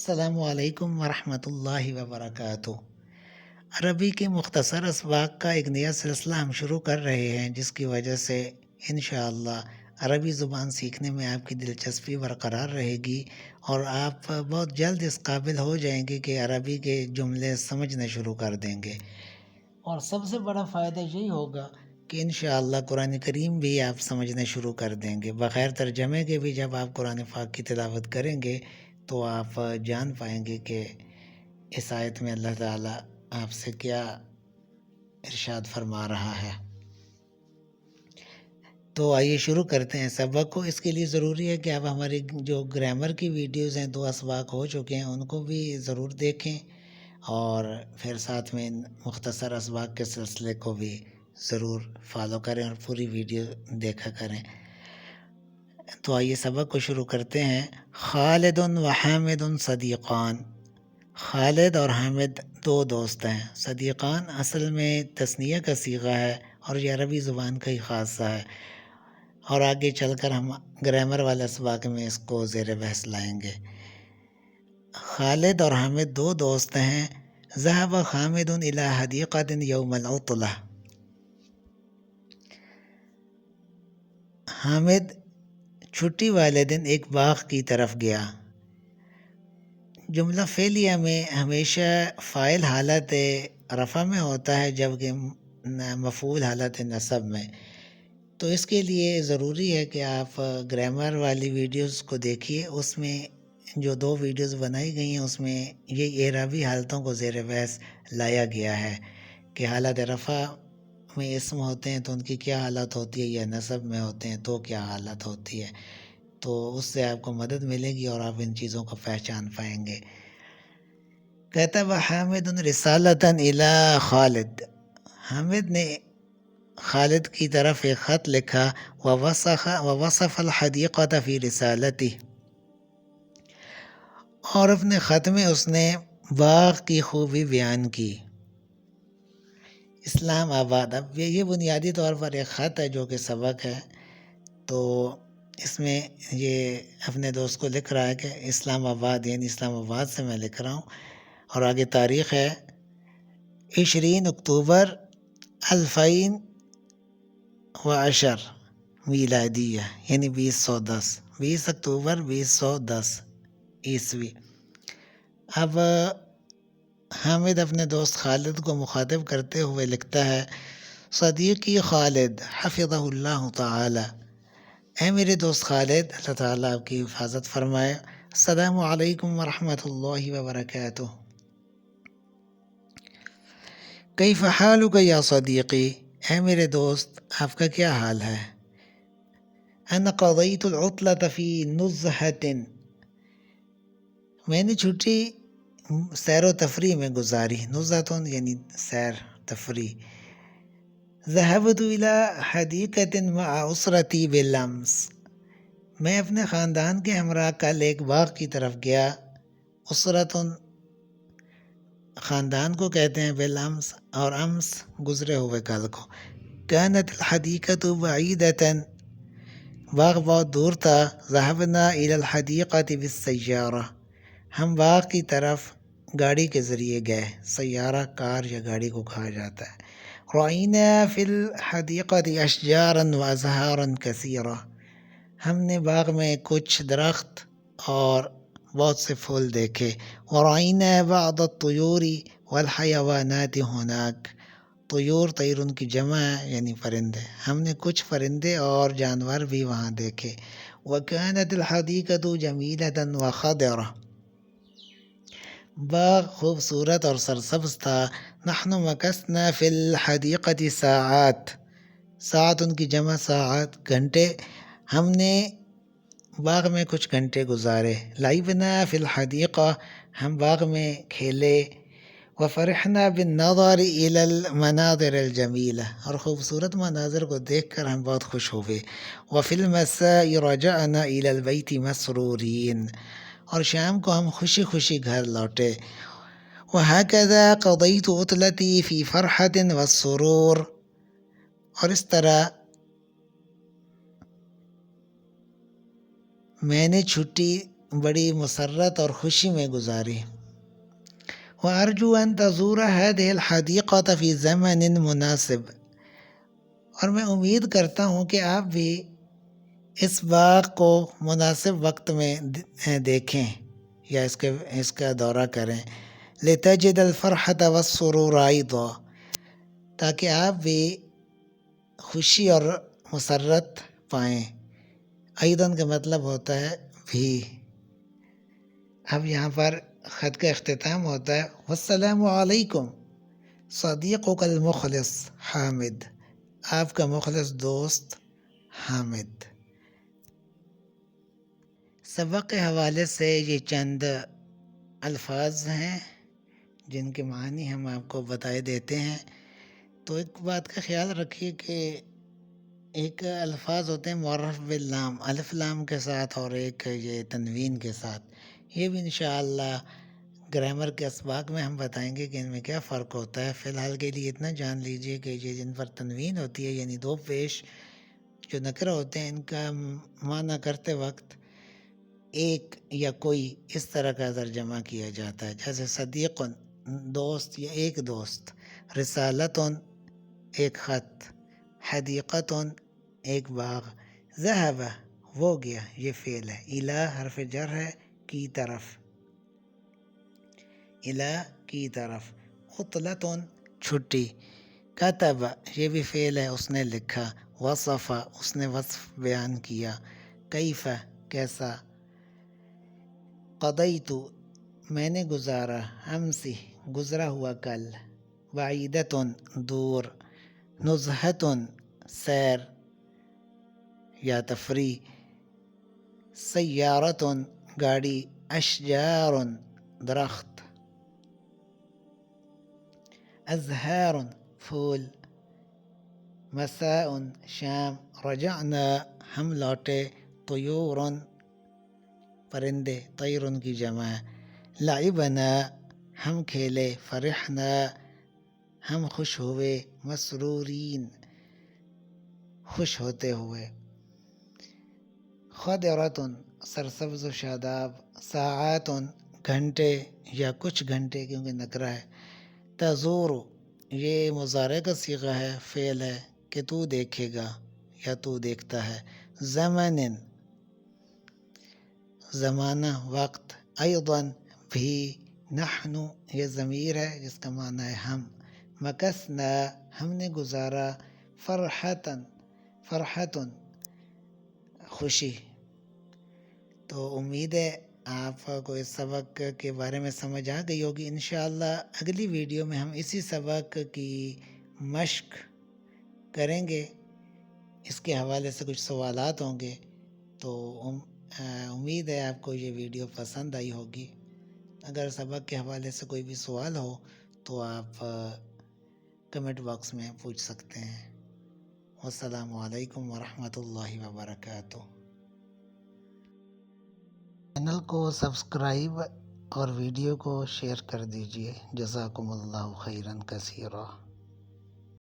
السلام علیکم ورحمۃ اللہ وبرکاتہ۔ عربی کے مختصر اسباق کا ایک نیا سلسلہ ہم شروع کر رہے ہیں، جس کی وجہ سے انشاءاللہ عربی زبان سیکھنے میں آپ کی دلچسپی برقرار رہے گی اور آپ بہت جلد اس قابل ہو جائیں گے کہ عربی کے جملے سمجھنا شروع کر دیں گے۔ اور سب سے بڑا فائدہ یہی ہوگا کہ انشاءاللہ قرآن کریم بھی آپ سمجھنا شروع کر دیں گے۔ بغیر ترجمے کے بھی جب آپ قرآن پاک کی تلاوت کریں گے تو آپ جان پائیں گے کہ اس آیت میں اللہ تعالیٰ آپ سے کیا ارشاد فرما رہا ہے۔ تو آئیے شروع کرتے ہیں سبق کو۔ اس کے لیے ضروری ہے کہ آپ ہماری جو گرامر کی ویڈیوز ہیں، 2 اسباق ہو چکے ہیں، ان کو بھی ضرور دیکھیں اور پھر ساتھ میں ان مختصر اسباق کے سلسلے کو بھی ضرور فالو کریں اور پوری ویڈیو دیکھا کریں۔ تو آئیے سبق کو شروع کرتے ہیں۔ خالد و حامد صدیقان۔ خالد اور حامد 2 دوست ہیں۔ صدیقان اصل میں تثنیہ کا صیغہ ہے اور یہ عربی زبان کا ہی خاصہ ہے، اور آگے چل کر ہم گرامر والے اسباق میں اس کو زیر بحث لائیں گے۔ خالد اور حامد 2 دوست ہیں۔ ذهب حامد الى حدیقة یوم العطلہ۔ حامد چھٹی والے دن ایک باغ کی طرف گیا۔ جملہ فعلیہ میں ہمیشہ فاعل حالت رفع میں ہوتا ہے، جبکہ مفعول حالت نصب میں۔ تو اس کے لیے ضروری ہے کہ آپ گرامر والی ویڈیوز کو دیکھیے۔ اس میں جو 2 ویڈیوز بنائی گئی ہیں، اس میں یہ اعرابی حالتوں کو زیر بحث لایا گیا ہے کہ حالت رفع میں اسم ہوتے ہیں تو ان کی کیا حالت ہوتی ہے، یا نصب میں ہوتے ہیں تو کیا حالت ہوتی ہے۔ تو اس سے آپ کو مدد ملے گی اور آپ ان چیزوں کو پہچان پائیں گے۔ کتب حامد رسالة الى خالد۔ حامد نے خالد کی طرف ایک خط لکھا۔ ووصف الحدیقة فی رسالته۔ اور اپنے خط میں اس نے باغ کی خوبی بیان کی۔ اسلام آباد۔ اب یہ بنیادی طور پر ایک خط ہے جو کہ سبق ہے، تو اس میں یہ اپنے دوست کو لکھ رہا ہے کہ اسلام آباد، یعنی اسلام آباد سے میں لکھ رہا ہوں، اور آگے تاریخ ہے 20 اکتوبر 2010 میلادیہ، یعنی 2010 اکتوبر 2010 عیسوی۔ اب حامد اپنے دوست خالد کو مخاطب کرتے ہوئے لکھتا ہے: صدیقی خالد حفظہ اللہ تعالی۔ اے میرے دوست خالد، اللہ تعالیٰ آپ کی حفاظت فرمائے۔ السلام علیکم ورحمۃ اللہ وبرکاتہ۔ کیف حالک یا صدیقی؟ اے میرے دوست، آپ کا کیا حال ہے؟ انا قضیت العطلة فی نزہۃ۔ میں نے چھٹی سیر و تفریح میں گزاری۔ نزہۃ یعنی سیر تفریح۔ ذهبت الى حدیقة مع اسرتی بالامس۔ میں اپنے خاندان کے ہمراہ کل ایک باغ کی طرف گیا۔ اسرت خاندان کو کہتے ہیں، بالامس اور امس گزرے ہوئے کل کو۔ كانت الحدیقة بعیدة۔ باغ بہت دور تھا۔ ذهبنا الى الحدیقة بالسیارہ۔ ہم باغ کی طرف گاڑی کے ذریعے گئے۔ سیارہ کار یا گاڑی کو کہا جاتا ہے۔ رأینا فی الحدیقة اشجارا وازہارا کثیرا۔ ہم نے باغ میں کچھ درخت اور بہت سے پھول دیکھے۔ ورأینا بعض الطیور والحیوانات ہناک۔ طیور طیرن کی جمع ہے، یعنی پرندے۔ ہم نے کچھ پرندے اور جانور بھی وہاں دیکھے۔ وکانت الحدیقة جمیلة وخضرا۔ باغ خوبصورت اور سرسبز تھا۔ نحن مکثنا فی الحدیقة ساعات۔ ساعت ان کی جمع ساعت، گھنٹے۔ ہم نے باغ میں کچھ گھنٹے گزارے۔ لعبنا فی الحدیقہ۔ ہم باغ میں کھیلے۔ وفرحنا بالنظر الی المناظر الجمیلہ۔ اور خوبصورت مناظر کو دیکھ کر ہم بہت خوش ہوئے۔ وفی المساء رجعنا الی البیت مسرورین۔ اور شام کو ہم خوشی خوشی گھر لوٹے۔ وہکذا قضیت عطلتی فی فرحۃ والسرور۔ اور اس طرح میں نے چھٹی بڑی مسرت اور خوشی میں گزاری۔ وَأَرْجُو أَن تَزُورَ هَذِهِ الْحَدِيقَةَ فِي زَمَنٍ مناسب، اور میں امید کرتا ہوں کہ آپ بھی اس باغ کو مناسب وقت میں دیکھیں یا اس کا دورہ کریں۔ لِتَجِدَ الْفَرْحَةَ وَالسُّرُورَ أَيْضًا، تاکہ آپ بھی خوشی اور مسرت پائیں۔ ایضاً کا مطلب ہوتا ہے بھی۔ اب یہاں پر خط کا اختتام ہوتا ہے والسلام علیکم صدیقک المخلص حامد، آپ کا مخلص دوست حامد۔ سبق کے حوالے سے یہ چند الفاظ ہیں جن کے معنی ہم آپ کو بتائے دیتے ہیں۔ تو ایک بات کا خیال رکھیے کہ ایک الفاظ ہوتے ہیں معرف باللام، الف لام کے ساتھ، اور ایک یہ تنوین کے ساتھ۔ یہ بھی انشاءاللہ گرامر کے اسباق میں ہم بتائیں گے کہ ان میں کیا فرق ہوتا ہے۔ فی الحال کے لیے اتنا جان لیجئے کہ یہ جن پر تنوین ہوتی ہے یعنی دو پیش جو نکرہ ہوتے ہیں، ان کا معنی کرتے وقت ایک یا کوئی اس طرح کا ترجمہ کیا جاتا ہے، جیسے صدیق دوست یا ایک دوست، رسالت ایک خط، حدیقت ایک باغ، ذہب وہ گیا، یہ فعل ہے، الی حرف جر ہے، کی طرف، الی کی طرف، عطلۃ چھٹی، کتب یہ بھی فعل ہے، اس نے لکھا، وصف اس نے وصف بیان کیا، کیف کیسا، قضیت میں نے گزارا، امسی گزرا ہوا کل، بعیدۃ دور، نزہۃ سیر یا تفریح، سیارۃ گاڑی، اشجار درخت، ازہار پھول، مساء شام، رجعنا ہم لوٹے، طیور پرندے، طیر کی جمع ہے، لعبنا ہم کھیلے، فرحنا ہم خوش ہوئے، مسرورین خوش ہوتے ہوئے، خضرۃ سرسبز و شاداب، ساعات گھنٹے یا کچھ گھنٹے کیونکہ نکرہ ہے، تزور یہ مضارع کا صیغہ ہے، فعل ہے کہ تو دیکھے گا یا تو دیکھتا ہے، زمن زمانہ وقت، ایضاً بھی، نحن یہ ضمیر ہے جس کا معنی ہے ہم، مکثنا ہم نے گزارا، فرحتاً فرحتاً خوشی۔ تو امید ہے آپ کو اس سبق کے بارے میں سمجھ آ گئی ہوگی۔ انشاءاللہ اگلی ویڈیو میں ہم اسی سبق کی مشق کریں گے، اس کے حوالے سے کچھ سوالات ہوں گے۔ تو امید ہے آپ کو یہ ویڈیو پسند آئی ہوگی۔ اگر سبق کے حوالے سے کوئی بھی سوال ہو تو آپ کمنٹ باکس میں پوچھ سکتے ہیں۔ والسلام علیکم ورحمۃ اللہ وبرکاتہ۔ چینل کو سبسکرائب اور ویڈیو کو شیئر کر دیجیے۔ جزاکم اللہ خیراً کثیرا۔